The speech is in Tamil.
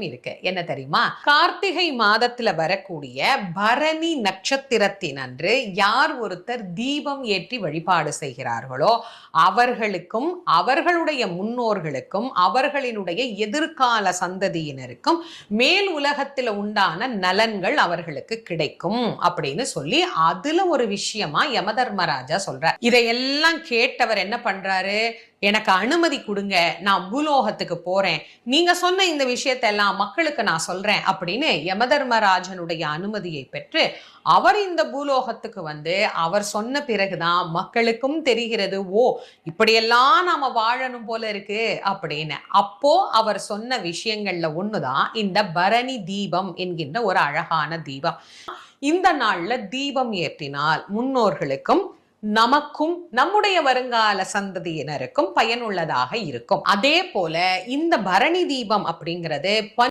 இருக்கு. என்ன தெரியுமா? கார்த்திகை மாதத்துல வரக்கூடிய பரணி நட்சத்திரத்தின் அன்று யார் ஒருத்தர் தீபம் ஏற்றி வழிபாடு செய்கிறார்களோ அவர்களுக்கும் அவர்களுடைய முன்னோர்களுக்கும் அவர்களினுடைய எதிர்கால சந்ததியினருக்கும் மேல் உலகத்துல உண்டான நலன்கள் அவர்களுக்கு கிடைக்கும் அப்படின்னு சொல்லி அதுல ஒரு விஷயமா யமதர்மராஜா சொல்றார். இதையெல்லாம் கேட்டவர் என்ன பண்றாரு? எனக்கு அனுமதி கொடுங்க, நான் பூலோகத்துக்கு போறேன், நீங்க சொன்ன இந்த விஷயத்தெல்லாம் மக்களுக்கு நான் சொல்றேன் அப்படின்னு யமதர்மராஜனுடைய அனுமதியை பெற்று அவர் இந்த பூலோகத்துக்கு வந்து அவர் சொன்ன பிறகுதான் மக்களுக்கும் தெரிகிறது, ஓ இப்படியெல்லாம் நாம வாழணும் போல இருக்கு அப்படின்னு. அப்போ அவர் சொன்ன விஷயங்கள்ல ஒண்ணுதான் இந்த பரணி தீபம் என்கின்ற ஒரு அழகான தீபம். இந்த நாள்ல தீபம் ஏற்றினால் முன்னோர்களுக்கும் நமக்கும் நம்முடைய வருங்கால சந்ததியினருக்கும் பயனுள்ளதாக இருக்கும். அதே போல இந்த பரணி தீபம் அப்படிங்கிறது